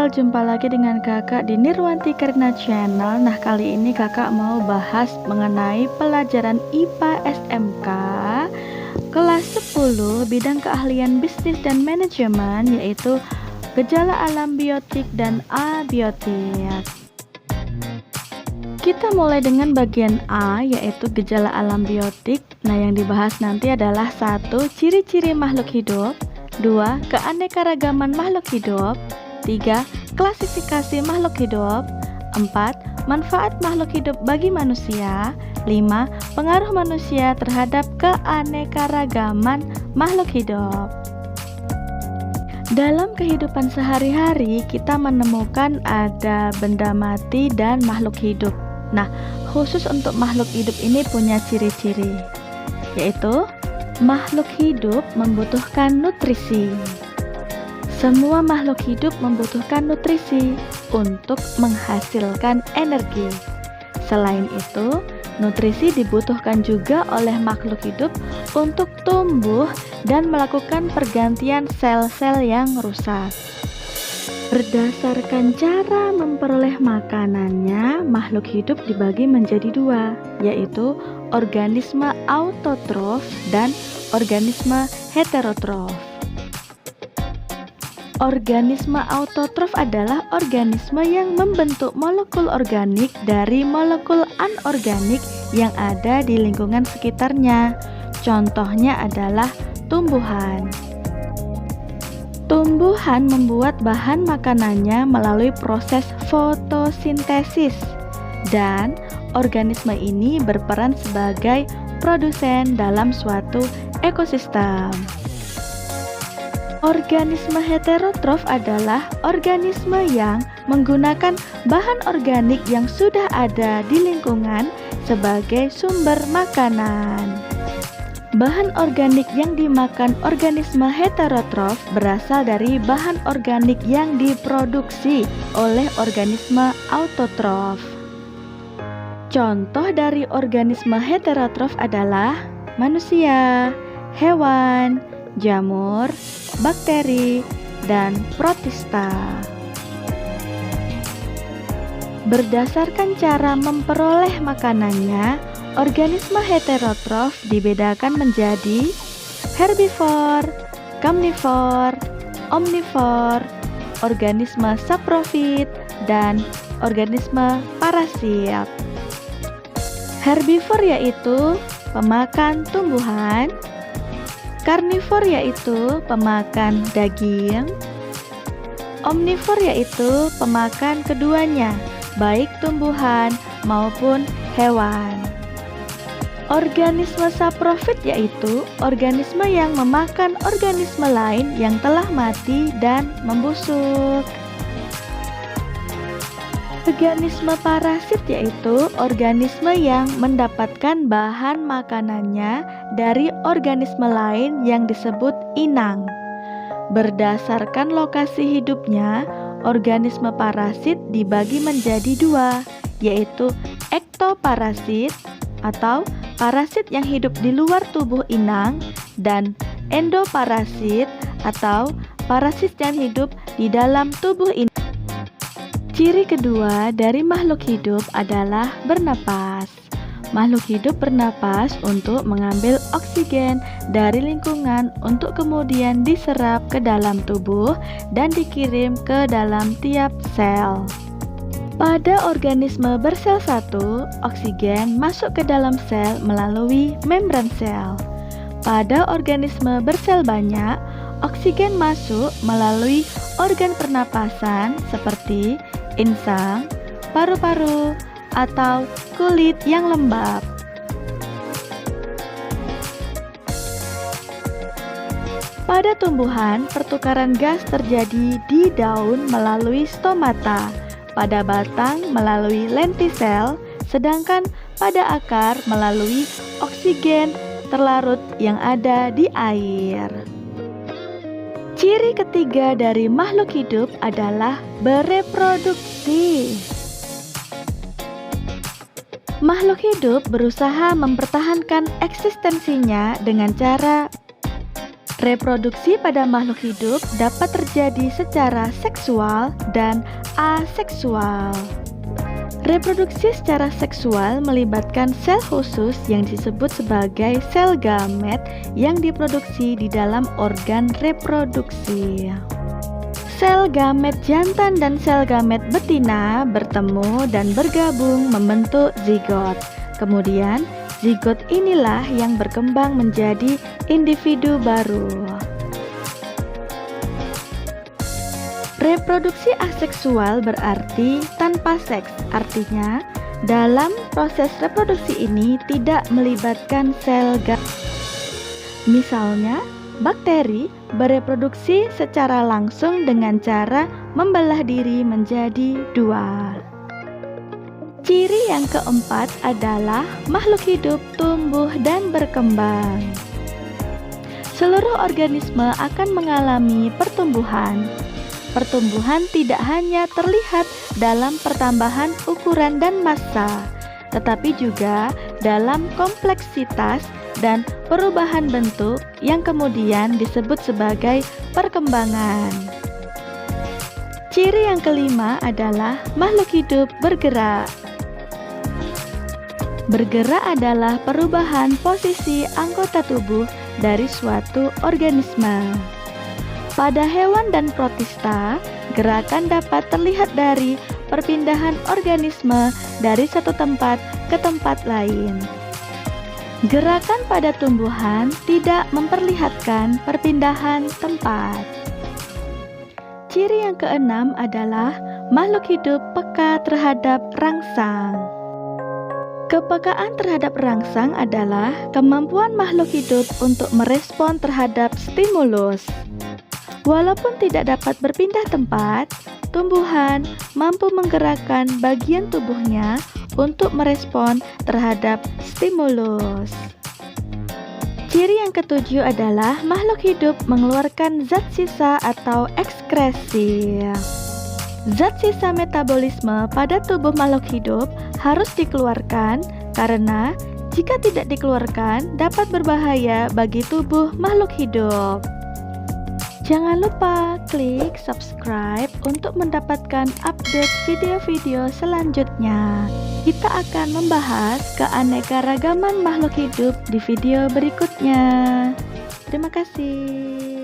Halo, jumpa lagi dengan kakak di Nirwanti Karina Channel. Nah, kali ini kakak mau bahas mengenai pelajaran IPA SMK kelas 10 bidang keahlian bisnis dan manajemen, yaitu gejala alam biotik dan abiotik. Kita mulai dengan bagian A, yaitu gejala alam biotik. Nah, yang dibahas nanti adalah 1. Ciri-ciri makhluk hidup, 2. Keanekaragaman makhluk hidup, 3. Klasifikasi makhluk hidup, 4. Manfaat makhluk hidup bagi manusia, 5. Pengaruh manusia terhadap keanekaragaman makhluk hidup. Dalam kehidupan sehari-hari, kita menemukan ada benda mati dan makhluk hidup. Nah, khusus untuk makhluk hidup ini punya ciri-ciri, yaitu makhluk hidup membutuhkan nutrisi. Semua makhluk hidup membutuhkan nutrisi untuk menghasilkan energi. Selain itu, nutrisi dibutuhkan juga oleh makhluk hidup untuk tumbuh dan melakukan pergantian sel-sel yang rusak. Berdasarkan cara memperoleh makanannya, makhluk hidup dibagi menjadi 2, yaitu organisme autotrof dan organisme heterotrof. Organisme autotrof adalah organisme yang membentuk molekul organik dari molekul anorganik yang ada di lingkungan sekitarnya. Contohnya adalah tumbuhan. Tumbuhan membuat bahan makanannya melalui proses fotosintesis, dan organisme ini berperan sebagai produsen dalam suatu ekosistem. Organisme heterotrof adalah organisme yang menggunakan bahan organik yang sudah ada di lingkungan sebagai sumber makanan. Bahan organik yang dimakan organisme heterotrof berasal dari bahan organik yang diproduksi oleh organisme autotrof. Contoh dari organisme heterotrof adalah manusia, hewan, jamur, bakteri, dan protista. Berdasarkan cara memperoleh makanannya, organisme heterotrof dibedakan menjadi herbivor, karnivor, omnivor, organisme saprofit, dan organisme parasit. Herbivor yaitu pemakan tumbuhan, karnivor yaitu pemakan daging, omnivor yaitu pemakan keduanya, baik tumbuhan maupun hewan. Organisme saprofit yaitu organisme yang memakan organisme lain yang telah mati dan membusuk. Organisme parasit yaitu organisme yang mendapatkan bahan makanannya dari organisme lain yang disebut inang. Berdasarkan lokasi hidupnya, organisme parasit dibagi menjadi 2, yaitu ektoparasit atau parasit yang hidup di luar tubuh inang, dan endoparasit atau parasit yang hidup di dalam tubuh inang. Ciri kedua dari makhluk hidup adalah bernapas. Makhluk hidup bernapas untuk mengambil oksigen dari lingkungan untuk kemudian diserap ke dalam tubuh dan dikirim ke dalam tiap sel. Pada organisme bersel satu, oksigen masuk ke dalam sel melalui membran sel. Pada organisme bersel banyak, oksigen masuk melalui organ pernapasan seperti insang, paru-paru, atau kulit yang lembab. Pada tumbuhan, pertukaran gas terjadi di daun melalui stomata, pada batang melalui lentisel, sedangkan pada akar melalui oksigen terlarut yang ada di air. Ciri ketiga dari makhluk hidup adalah bereproduksi. Makhluk hidup berusaha mempertahankan eksistensinya dengan cara Reproduksi pada makhluk hidup dapat terjadi secara seksual dan aseksual. Reproduksi secara seksual melibatkan sel khusus yang disebut sebagai sel gamet yang diproduksi di dalam organ reproduksi. Sel gamet jantan dan sel gamet betina bertemu dan bergabung membentuk zigot. Kemudian, zigot inilah yang berkembang menjadi individu baru. Reproduksi aseksual berarti tanpa seks. Artinya, dalam proses reproduksi ini tidak melibatkan sel gamet. Misalnya, bakteri bereproduksi secara langsung dengan cara membelah diri menjadi dua. Ciri yang keempat adalah makhluk hidup tumbuh dan berkembang. Seluruh organisme akan mengalami pertumbuhan. Pertumbuhan tidak hanya terlihat dalam pertambahan ukuran dan massa, tetapi juga dalam kompleksitas dan perubahan bentuk yang kemudian disebut sebagai perkembangan. Ciri yang kelima adalah makhluk hidup bergerak. Bergerak adalah perubahan posisi anggota tubuh dari suatu organisme. Pada hewan dan protista, gerakan dapat terlihat dari perpindahan organisme dari satu tempat ke tempat lain. Gerakan pada tumbuhan tidak memperlihatkan perpindahan tempat. Ciri yang keenam adalah makhluk hidup peka terhadap rangsang. Kepekaan terhadap rangsang adalah kemampuan makhluk hidup untuk merespon terhadap stimulus. Walaupun tidak dapat berpindah tempat, tumbuhan mampu menggerakkan bagian tubuhnya untuk merespon terhadap stimulus. Ciri yang ketujuh adalah makhluk hidup mengeluarkan zat sisa atau ekskresi. Zat sisa metabolisme pada tubuh makhluk hidup harus dikeluarkan karena jika tidak dikeluarkan dapat berbahaya bagi tubuh makhluk hidup. Jangan lupa klik subscribe untuk mendapatkan update video-video selanjutnya. Kita akan membahas keanekaragaman makhluk hidup di video berikutnya. Terima kasih.